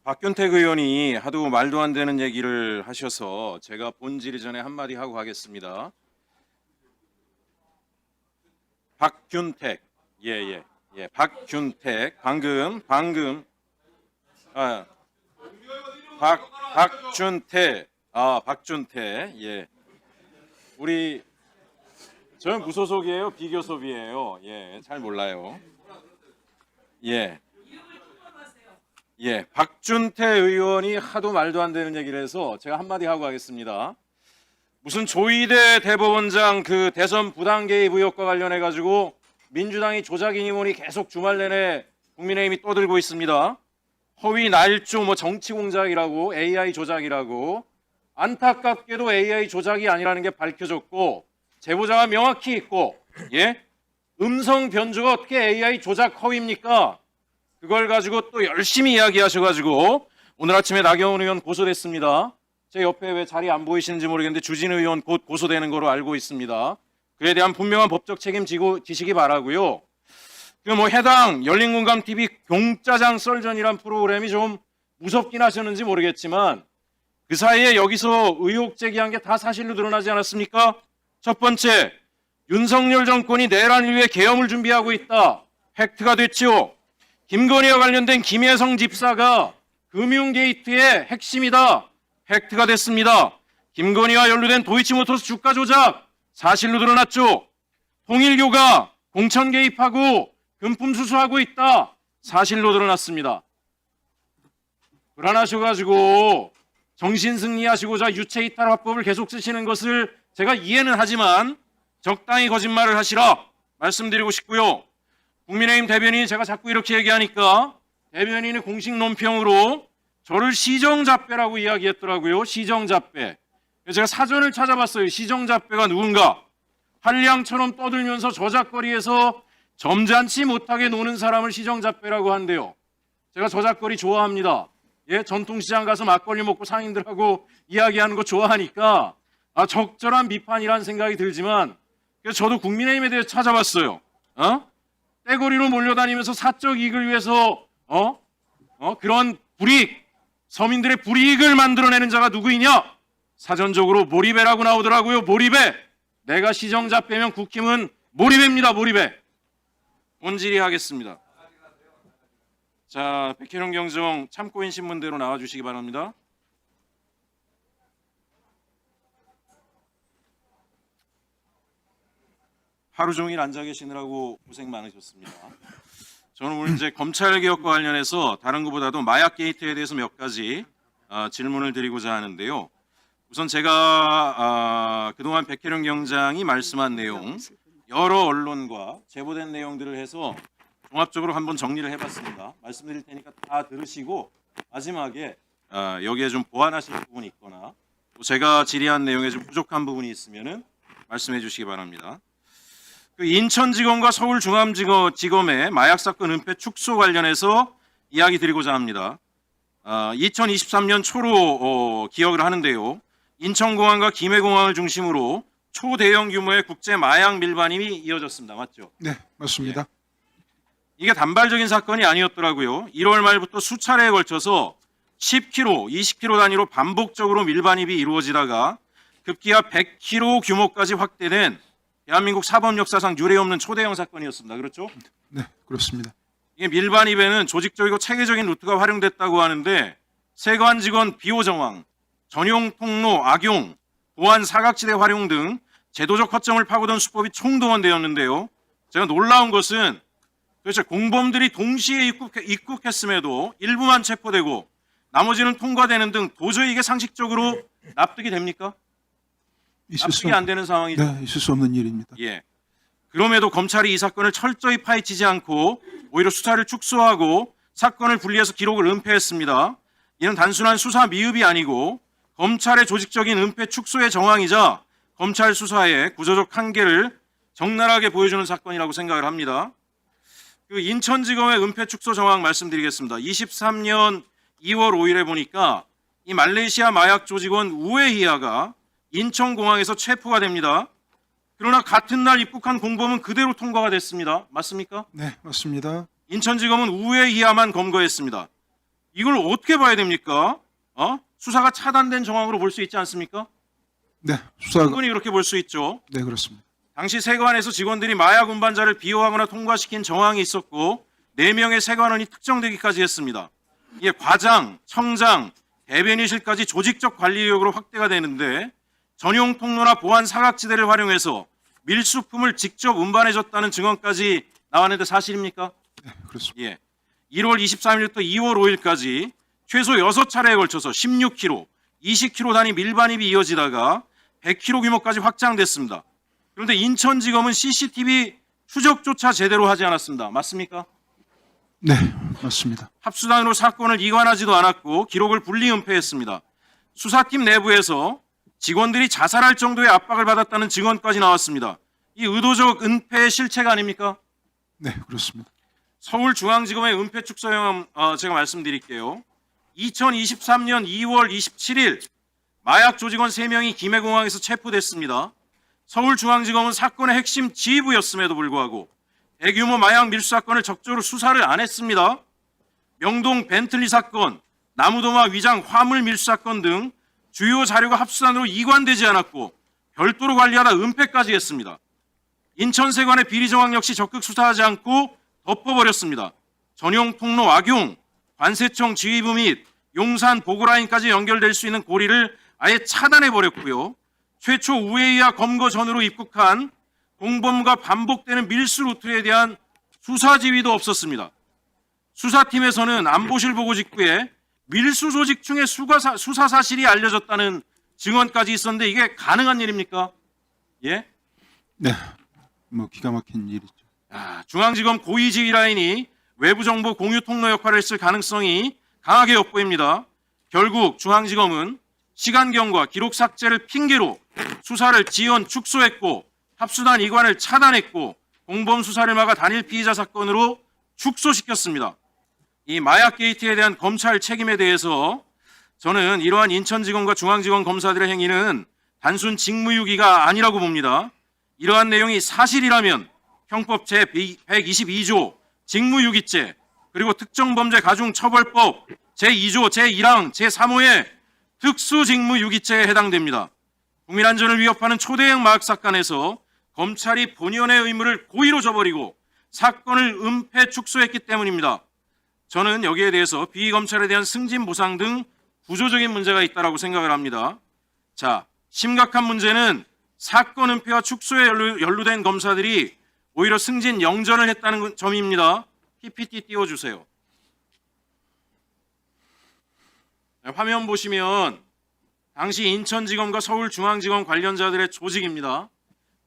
박균택 의원이 하도 말도 안 되는 얘기를 하셔서 제가 본질이 전에 한마디 하고 가겠습니다. 박균택, 박균택, 박준태, 우리 저는 무소속이에요, 비교섭이에요, 잘 몰라요, 박준태 의원이 하도 말도 안 되는 얘기를 해서 제가 한마디 하고 가겠습니다. 무슨 조희대 대법원장 그 대선 부당 개입 의혹과 관련해 가지고 민주당이 조작이니 뭐니 계속 주말 내내 국민의힘이 떠들고 있습니다. 허위 날조 뭐 정치 공작이라고 AI 조작이라고. 안타깝게도 AI 조작이 아니라는 게 밝혀졌고 제보자가 명확히 있고 음성 변조가 어떻게 AI 조작 허위입니까? 그걸 가지고 또 열심히 이야기하셔가지고 오늘 아침에 나경원 의원 고소됐습니다. 제 옆에 왜 자리 안 보이시는지 모르겠는데 주진우 의원 곧 고소되는 거로 알고 있습니다. 그에 대한 분명한 법적 책임 지시기 바라고요. 해당 열린공감TV 공짜장 썰전이란 프로그램이 좀 무섭긴 하셨는지 모르겠지만 그 사이에 여기서 의혹 제기한 게 다 사실로 드러나지 않았습니까? 첫 번째, 윤석열 정권이 내란 이후에 계엄을 준비하고 있다. 팩트가 됐죠. 김건희와 관련된 김혜성 집사가 금융게이트의 핵심이다. 팩트가 됐습니다. 김건희와 연루된 도이치모터스 주가 조작 사실로 드러났죠. 통일교가 공천 개입하고 금품 수수하고 있다. 사실로 드러났습니다. 불안하셔가지고 정신승리하시고자 유체이탈 화법을 계속 쓰시는 것을 제가 이해는 하지만 적당히 거짓말을 하시라 말씀드리고 싶고요. 국민의힘 대변인이 제가 자꾸 이렇게 얘기하니까 대변인의 공식 논평으로 저를 시정잡배라고 이야기했더라고요. 시정잡배. 제가 사전을 찾아봤어요. 시정잡배가 누군가. 한량처럼 떠들면서 저작거리에서 점잖지 못하게 노는 사람을 시정잡배라고 한대요. 제가 저작거리 좋아합니다. 전통시장 가서 막걸리 먹고 상인들하고 이야기하는 거 좋아하니까 적절한 비판이라는 생각이 들지만 그래서 저도 국민의힘에 대해서 찾아봤어요. 떼거리로 몰려다니면서 사적 이익을 위해서 그런 불이익, 서민들의 불이익을 만들어내는 자가 누구이냐? 사전적으로 몰입배라고 나오더라고요. 몰입배. 내가 시정잡배면 국힘은 몰입배입니다. 몰입배. 본질이 하겠습니다. 자, 백혜령 경정 참고인 신문대로 나와주시기 바랍니다. 하루 종일 앉아 계시느라고 고생 많으셨습니다. 저는 오늘 이제 검찰 개혁과 관련해서 다른 것보다도 마약 게이트에 대해서 몇 가지 질문을 드리고자 하는데요. 우선 제가 그동안 백혜령 경장이 말씀한 내용 여러 언론과 제보된 내용들을 해서 종합적으로 한번 정리를 해봤습니다. 말씀드릴 테니까 다 들으시고 마지막에 여기에 좀 보완하실 부분이 있거나 또 제가 질의한 내용에 좀 부족한 부분이 있으면은 말씀해 주시기 바랍니다. 그 인천지검과 서울중앙지검의 마약 사건 은폐 축소 관련해서 이야기 드리고자 합니다. 2023년 초로 기억을 하는데요. 인천공항과 김해공항을 중심으로 초대형 규모의 국제 마약 밀반입이 이어졌습니다. 맞죠? 네, 맞습니다. 이게 단발적인 사건이 아니었더라고요. 1월 말부터 수차례에 걸쳐서 10kg, 20kg 단위로 반복적으로 밀반입이 이루어지다가 급기야 100kg 규모까지 확대된 대한민국 사법 역사상 유례없는 초대형 사건이었습니다. 그렇죠? 네, 그렇습니다. 이게 밀반입에는 조직적이고 체계적인 루트가 활용됐다고 하는데 세관 직원 비호 정황, 전용 통로 악용, 보안 사각지대 활용 등 제도적 허점을 파고든 수법이 총동원되었는데요. 제가 놀라운 것은 도대체 공범들이 동시에 입국했음에도 일부만 체포되고 나머지는 통과되는 등 도저히 이게 상식적으로 납득이 됩니까? 납득이 안 되는 상황이죠. 네, 있을 수 없는 일입니다. 그럼에도 검찰이 이 사건을 철저히 파헤치지 않고 오히려 수사를 축소하고 사건을 분리해서 기록을 은폐했습니다. 이는 단순한 수사 미흡이 아니고 검찰의 조직적인 은폐 축소의 정황이자 검찰 수사의 구조적 한계를 적나라하게 보여주는 사건이라고 생각을 합니다. 그 인천지검의 은폐 축소 정황 말씀드리겠습니다. 23년 2월 5일에 보니까 이 말레이시아 마약 조직원 우에히아가 인천공항에서 체포가 됩니다. 그러나 같은 날 입국한 공범은 그대로 통과가 됐습니다. 맞습니까? 네, 맞습니다. 인천지검은 우에히아만 검거했습니다. 이걸 어떻게 봐야 됩니까? 수사가 차단된 정황으로 볼 수 있지 않습니까? 네, 수사가 충분히 그렇게 볼 수 있죠. 네, 그렇습니다. 당시 세관에서 직원들이 마약 운반자를 비호하거나 통과시킨 정황이 있었고 4명의 세관원이 특정되기까지 했습니다. 이게 과장, 청장, 대변인실까지 조직적 관리력으로 확대가 되는데 전용 통로나 보안 사각지대를 활용해서 밀수품을 직접 운반해줬다는 증언까지 나왔는데 사실입니까? 네, 그렇습니다. 예. 1월 23일부터 2월 5일까지 최소 6차례에 걸쳐서 16kg, 20kg 단위 밀반입이 이어지다가 100kg 규모까지 확장됐습니다. 그런데 인천지검은 CCTV 추적조차 제대로 하지 않았습니다. 맞습니까? 네, 맞습니다. 합수단으로 사건을 이관하지도 않았고 기록을 분리 은폐했습니다. 수사팀 내부에서 직원들이 자살할 정도의 압박을 받았다는 증언까지 나왔습니다. 이 의도적 은폐의 실체가 아닙니까? 네, 그렇습니다. 서울중앙지검의 은폐 축소 영향 제가 말씀드릴게요. 2023년 2월 27일 마약 조직원 3명이 김해공항에서 체포됐습니다. 서울중앙지검은 사건의 핵심 지휘부였음에도 불구하고 대규모 마약 밀수 사건을 적극적으로 수사를 안 했습니다. 명동 벤틀리 사건, 나무도마 위장 화물 밀수 사건 등 주요 자료가 합수단으로 이관되지 않았고 별도로 관리하다 은폐까지 했습니다. 인천세관의 비리 정황 역시 적극 수사하지 않고 덮어버렸습니다. 전용 통로 악용, 관세청 지휘부 및 용산 보고라인까지 연결될 수 있는 고리를 아예 차단해버렸고요. 최초 우회이하 검거 전으로 입국한 공범과 반복되는 밀수 루트에 대한 수사 지휘도 없었습니다. 수사팀에서는 안보실 보고 직후에 밀수 조직 중에 수사 사실이 알려졌다는 증언까지 있었는데 이게 가능한 일입니까? 예? 네, 뭐 기가 막힌 일이죠. 중앙지검 고위지휘 라인이 외부 정보 공유 통로 역할을 했을 가능성이 강하게 엿보입니다. 결국 중앙지검은 시간경과 기록 삭제를 핑계로 수사를 지연 축소했고 합수단 이관을 차단했고 공범 수사를 막아 단일 피의자 사건으로 축소시켰습니다. 이 마약 게이트에 대한 검찰 책임에 대해서 저는 이러한 인천지검과 중앙지검 검사들의 행위는 단순 직무유기가 아니라고 봅니다. 이러한 내용이 사실이라면 형법 제122조 직무유기죄 그리고 특정범죄 가중처벌법 제2조 제1항 제3호의 특수직무유기죄에 해당됩니다. 국민안전을 위협하는 초대형 마약 사건에서 검찰이 본연의 의무를 고의로 저버리고 사건을 은폐 축소했기 때문입니다. 저는 여기에 대해서 비검찰에 대한 승진 보상 등 구조적인 문제가 있다고 생각을 합니다. 자, 심각한 문제는 사건 은폐와 축소에 연루된 검사들이 오히려 승진 영전을 했다는 점입니다. PPT 띄워주세요. 화면 보시면 당시 인천지검과 서울중앙지검 관련자들의 조직입니다.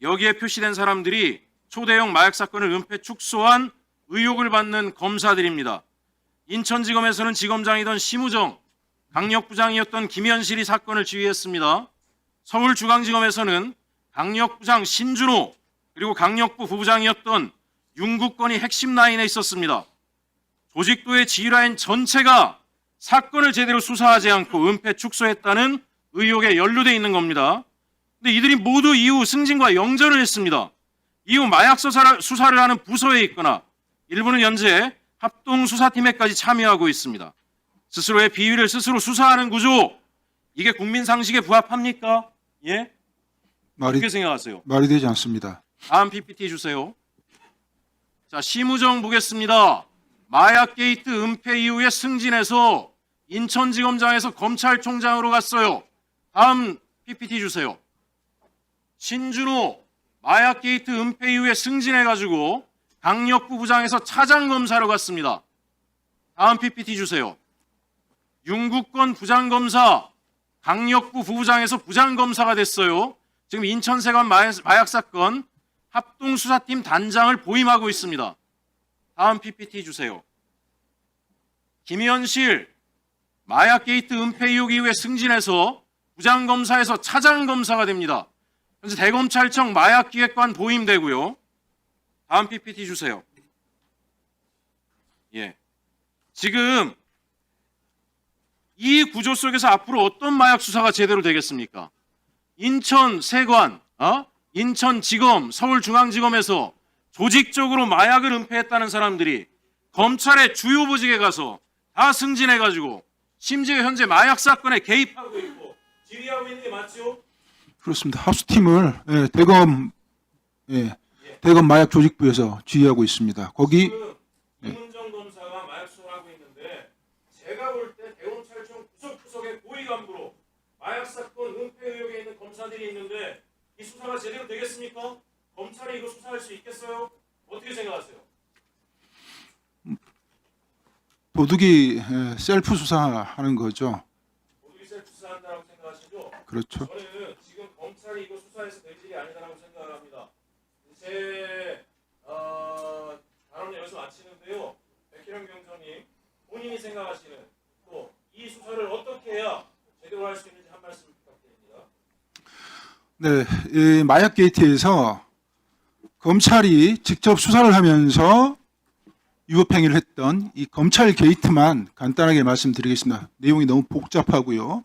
여기에 표시된 사람들이 초대형 마약 사건을 은폐 축소한 의혹을 받는 검사들입니다. 인천지검에서는 지검장이던 심우정, 강력부장이었던 김현실이 사건을 지휘했습니다. 서울중앙지검에서는 강력부장 신준호 그리고 강력부 부부장이었던 윤국건이 핵심 라인에 있었습니다. 조직도의 지휘라인 전체가 사건을 제대로 수사하지 않고 은폐 축소했다는 의혹에 연루돼 있는 겁니다. 근데 이들이 모두 이후 승진과 영전을 했습니다. 이후 마약 수사를 하는 부서에 있거나 일부는 현재 합동수사팀에까지 참여하고 있습니다. 스스로의 비위를 스스로 수사하는 구조, 이게 국민 상식에 부합합니까? 예? 어떻게 생각하세요? 말이 되지 않습니다. 다음 PPT 주세요. 자, 심우정 보겠습니다. 마약 게이트 은폐 이후에 승진해서 인천지검장에서 검찰총장으로 갔어요. 다음 PPT 주세요. 신준호 마약 게이트 은폐 이후에 승진해가지고 강력부 부장에서 차장검사로 갔습니다. 다음 PPT 주세요. 윤국건 부장검사 강력부 부부장에서 부장검사가 됐어요. 지금 인천세관 마약 사건 합동수사팀 단장을 보임하고 있습니다. 다음 PPT 주세요. 김현실 마약 게이트 은폐 의혹 이후에 승진해서 부장검사에서 차장검사가 됩니다. 현재 대검찰청 마약기획관 보임되고요. 다음 PPT 주세요. 예. 지금 이 구조 속에서 앞으로 어떤 마약 수사가 제대로 되겠습니까? 인천세관, 인천지검, 서울중앙지검에서 조직적으로 마약을 은폐했다는 사람들이 검찰의 주요 보직에 가서 다 승진해가지고 심지어 현재 마약 사건에 개입하고 있고 지휘하고 있는 게 맞죠? 그렇습니다. 합수팀을 대검 마약 조직부에서 지휘하고 있습니다. 거기 지금 김은정 검사가 마약 수사를 하고 있는데 제가 볼 때 대검찰청 구석구석의 고위 간부로 마약 사건 은폐 의혹에 있는 검사들이 있는데 이 수사가 제대로 되겠습니까? 검찰이 이거 수사할 수 있겠어요? 어떻게 생각하세요? 도둑이 셀프 수사하는 거죠. 모두 셀프 수사한다고 생각하시죠? 그렇죠. 저는 지금 검찰이 이거 수사해서 될 일이 아니다라고 생각을 합니다. 제 발언을 여기서 마치는데요. 백희령 경정님 본인이 생각하시는 또 이 수사를 어떻게 해야 제대로 할 수 있는지 한 말씀 부탁드립니다. 네, 이 마약 게이트에서 검찰이 직접 수사를 하면서 위법행위를 했던 이 검찰 게이트만 간단하게 말씀드리겠습니다. 내용이 너무 복잡하고요.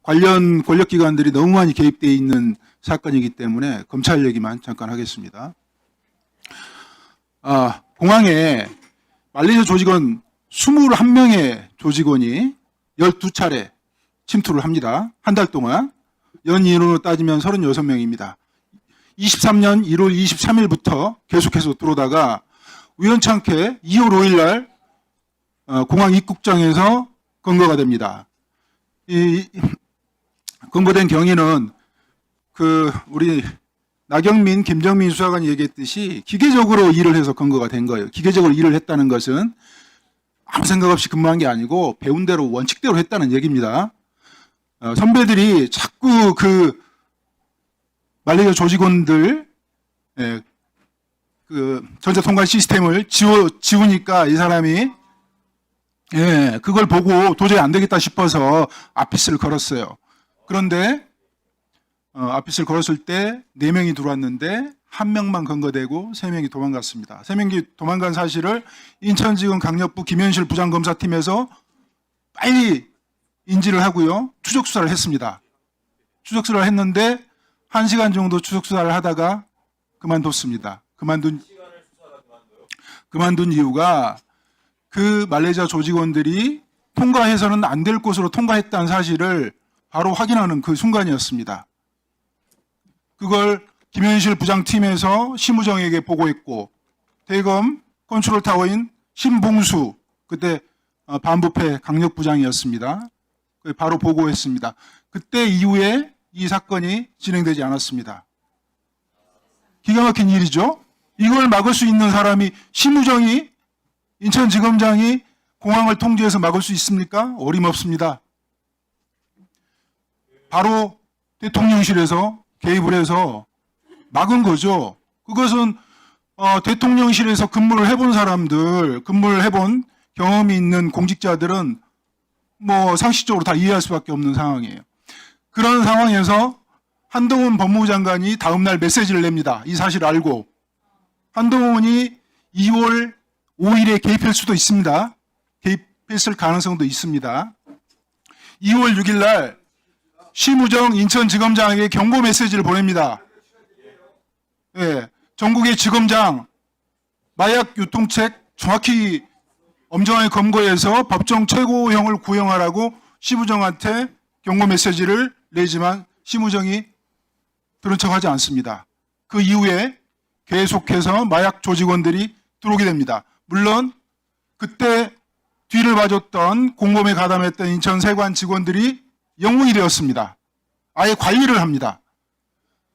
관련 권력기관들이 너무 많이 개입되어 있는 사건이기 때문에 검찰 얘기만 잠깐 하겠습니다. 공항에 말레이시아 조직원 21명의 조직원이 12차례 침투를 합니다. 한 달 동안. 연 인원으로 따지면 36명입니다. 23년 1월 23일부터 계속해서 들어오다가 우연찮게 2월 5일 날 공항 입국장에서 검거가 됩니다. 이 검거된 경위는 우리 나경민, 김정민 수사관이 얘기했듯이 기계적으로 일을 해서 검거가 된 거예요. 기계적으로 일을 했다는 것은 아무 생각 없이 근무한 게 아니고 배운 대로 원칙대로 했다는 얘기입니다. 선배들이 자꾸 말레이시아 조직원들 전자통관 시스템을 지우니까 이 사람이 그걸 보고 도저히 안 되겠다 싶어서 아피스를 걸었어요. 그런데 아피스를 걸었을 때 4명이 들어왔는데 1명만 검거되고 3명이 도망갔습니다. 3명이 도망간 사실을 인천지검 강력부 김현실 부장검사팀에서 빨리 인지를 하고요. 추적 수사를 했습니다. 추적 수사를 했는데 1시간 정도 추적 수사를 하다가 그만뒀습니다. 그만둔 이유가 그 말레이시아 조직원들이 통과해서는 안 될 곳으로 통과했다는 사실을 바로 확인하는 그 순간이었습니다. 그걸 김현실 부장팀에서 심우정에게 보고했고 대검 컨트롤타워인 신봉수 그때 반부패 강력부장이었습니다. 바로 보고했습니다. 그때 이후에 이 사건이 진행되지 않았습니다. 기가 막힌 일이죠. 이걸 막을 수 있는 사람이 심우정이 인천지검장이 공항을 통제해서 막을 수 있습니까? 어림없습니다. 바로 대통령실에서 개입을 해서 막은 거죠. 그것은 대통령실에서 근무를 해본 사람들, 근무를 해본 경험이 있는 공직자들은 뭐 상식적으로 다 이해할 수밖에 없는 상황이에요. 그런 상황에서 한동훈 법무부 장관이 다음날 메시지를 냅니다. 이 사실을 알고. 한동훈이 2월 5일에 개입할 수도 있습니다. 개입했을 가능성도 있습니다. 2월 6일 날 심우정 인천지검장에게 경고 메시지를 보냅니다. 전국의 지검장 마약 유통책 정확히 엄정하게 검거해서 법정 최고형을 구형하라고 심우정한테 경고 메시지를 내지만 심우정이 들은 척하지 않습니다. 그 이후에 계속해서 마약 조직원들이 들어오게 됩니다. 물론 그때 뒤를 봐줬던 공범에 가담했던 인천 세관 직원들이 영웅이 되었습니다. 아예 관리를 합니다.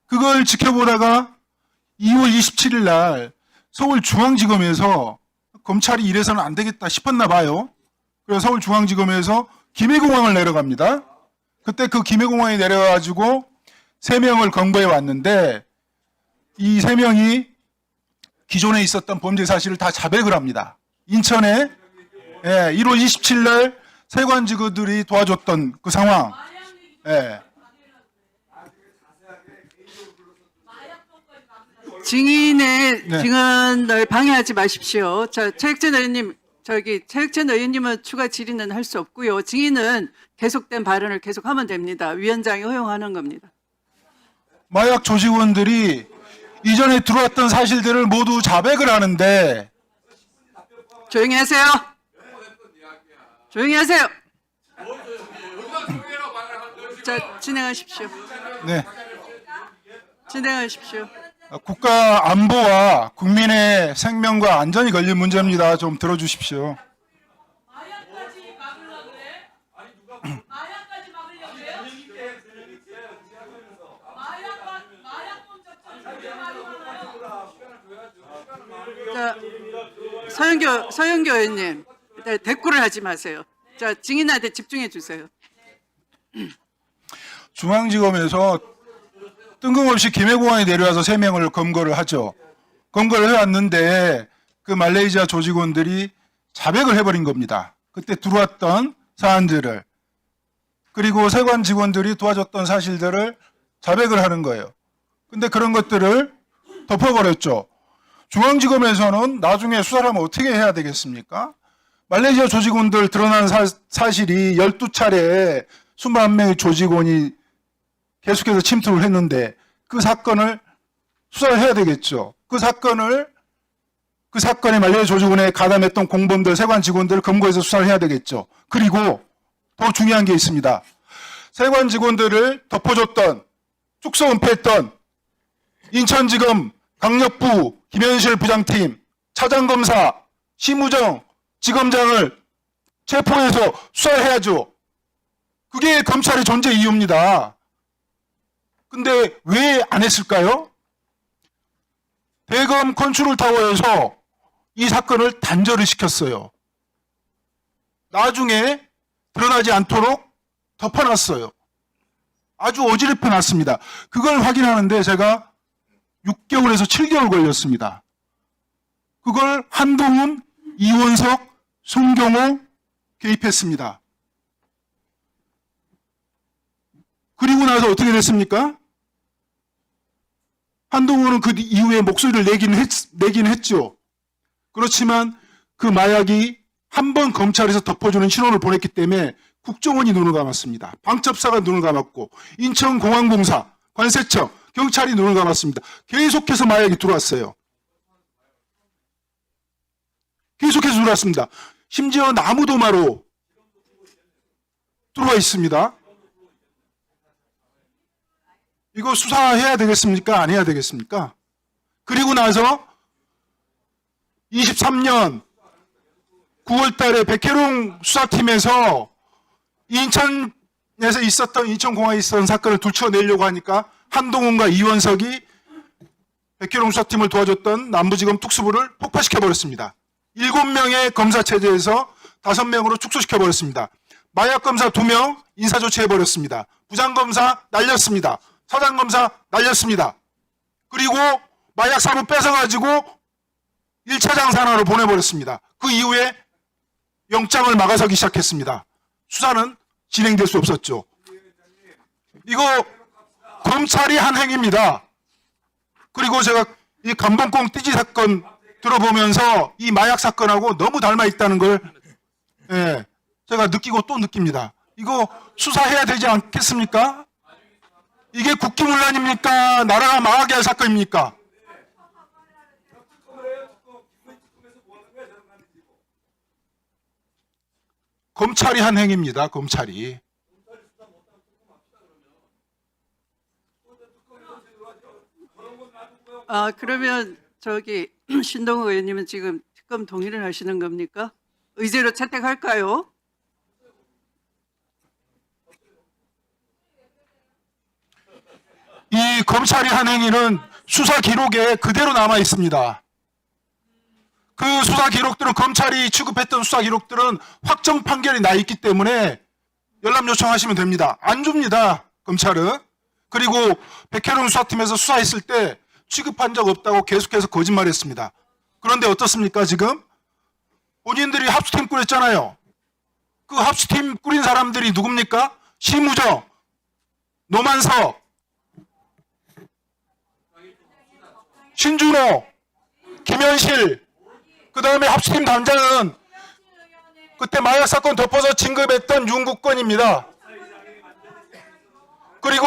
그걸 지켜보다가 2월 27일 날 서울중앙지검에서 검찰이 이래서는 안 되겠다 싶었나 봐요. 그래서 서울중앙지검에서 김해공항을 내려갑니다. 그때 그 김해공항에 내려가지고 3명을 검거해 왔는데 이 3명이 기존에 있었던 범죄 사실을 다 자백을 합니다. 인천에 1월 27일 날 세관 직원들이 도와줬던 그 상황. 증인의 네. 증언을 방해하지 마십시오. 최혁진 의원님, 최혁진 의원님은 추가 질의는 할 수 없고요. 증인은 계속된 발언을 계속하면 됩니다. 위원장이 허용하는 겁니다. 마약 조직원들이 이전에 들어왔던 사실들을 모두 자백을 하는데 조용히 하세요. 조용히 하세요. 자, 진행하십시오. 네. 진행하십시오. 국가 안보와 국민의 생명과 안전이 걸린 문제입니다. 좀 들어주십시오. 마약까지 막으려고 그래? 마약까지 막으려고 그래요? 마약범 접촉이 그렇게 많이 많아요. 자, 서영교 의원님, 일단 대꾸를 하지 마세요. 자, 증인한테 집중해 주세요. 중앙지검에서 뜬금없이 김해공항에 내려와서 3명을 검거를 하죠. 검거를 해왔는데 그 말레이시아 조직원들이 자백을 해버린 겁니다. 그때 들어왔던 사안들을, 그리고 세관 직원들이 도와줬던 사실들을 자백을 하는 거예요. 근데 그런 것들을 덮어버렸죠. 중앙지검에서는 나중에 수사를 하면 어떻게 해야 되겠습니까? 말레이시아 조직원들 드러난 사실이 12차례 21명의 조직원이 계속해서 침투를 했는데 그 사건을 수사를 해야 되겠죠. 그 사건에 말레이시아 조직원에 가담했던 공범들, 세관 직원들을 검거해서 수사를 해야 되겠죠. 그리고 더 중요한 게 있습니다. 세관 직원들을 덮어줬던, 축소 은폐했던 인천지검 강력부 김현실 부장팀, 차장검사, 심우정 지검장을 체포해서 수사를 해야죠. 그게 검찰의 존재 이유입니다. 근데 왜 안 했을까요? 대검 컨트롤타워에서 이 사건을 단절을 시켰어요. 나중에 드러나지 않도록 덮어놨어요. 아주 어지럽혀 놨습니다. 그걸 확인하는데 제가 6개월에서 7개월 걸렸습니다. 그걸 한동훈, 이원석, 송경호 개입했습니다. 그리고 나서 어떻게 됐습니까? 한동훈은 그 이후에 목소리를 내긴 했죠. 그렇지만 그 마약이 한 번 검찰에서 덮어주는 신호를 보냈기 때문에 국정원이 눈을 감았습니다. 방첩사가 눈을 감았고 인천공항공사, 관세청, 경찰이 눈을 감았습니다. 계속해서 마약이 들어왔어요. 계속해서 들어왔습니다. 심지어 나무도마로 들어와 있습니다. 이거 수사해야 되겠습니까? 안 해야 되겠습니까? 그리고 나서 23년 9월 달에 백혜룡 수사팀에서 인천에서 있었던, 인천공항에 있었던 사건을 들춰내려고 하니까 한동훈과 이원석이 백혜룡 수사팀을 도와줬던 남부지검 특수부를 폭파시켜버렸습니다. 7명의 검사 체제에서 5명으로 축소시켜버렸습니다. 마약검사 2명 인사조치해버렸습니다. 부장검사 날렸습니다. 차장검사 날렸습니다. 그리고 마약사무 뺏어가지고 1차 장산하러 보내버렸습니다. 그 이후에 영장을 막아서기 시작했습니다. 수사는 진행될 수 없었죠. 이거 검찰이 한 행위입니다. 그리고 제가 이 감봉콩 띠지 사건 들어보면서 이 마약 사건하고 너무 닮아 있다는 걸 제가 느끼고 또 느낍니다. 이거 수사해야 되지 않겠습니까? 이게 국기문란입니까? 나라가 망하게 할 사건입니까? 검찰이 한 행위입니다. 검찰이. 그러면 저기 신동욱 의원님은 지금 특검 동의를 하시는 겁니까? 의제로 채택할까요? 이 검찰이 한 행위는 수사 기록에 그대로 남아 있습니다. 그 수사 기록들은, 검찰이 취급했던 수사 기록들은 확정 판결이 나 있기 때문에 열람 요청하시면 됩니다. 안 줍니다, 검찰은. 그리고 백혜룡 수사팀에서 수사했을 때 취급한 적 없다고 계속해서 거짓말했습니다. 그런데 어떻습니까, 지금? 본인들이 합수팀 꾸렸잖아요. 그 합수팀 꾸린 사람들이 누굽니까? 심우정, 노만석, 신준호, 김현실, 그 다음에 합수팀 단장은 그때 마약 사건 덮어서 진급했던 윤국권입니다. 그리고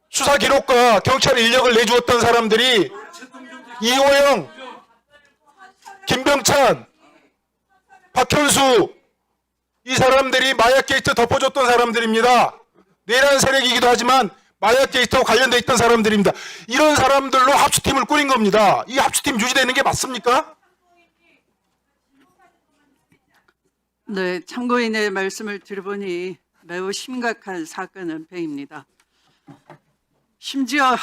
수사 기록과 경찰 인력을 내주었던 사람들이 이호영, 김병찬, 박현수, 이 사람들이 마약 게이트 덮어줬던 사람들입니다. 내란 세력이기도 하지만 마약 게이트와 관련돼 있던 사람들입니다. 이런 사람들로 합수팀을 꾸린 겁니다. 이 합수팀 유지되는 게 맞습니까? 네, 참고인의 말씀을 들어보니 매우 심각한 사건 은폐입니다. 심지어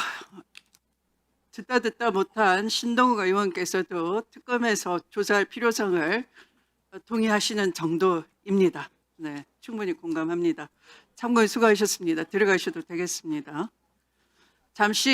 듣다 못한 신동욱 의원께서도 특검에서 조사할 필요성을 동의하시는 정도입니다. 네, 충분히 공감합니다. 참고인 수고하셨습니다. 들어가셔도 되겠습니다. 잠시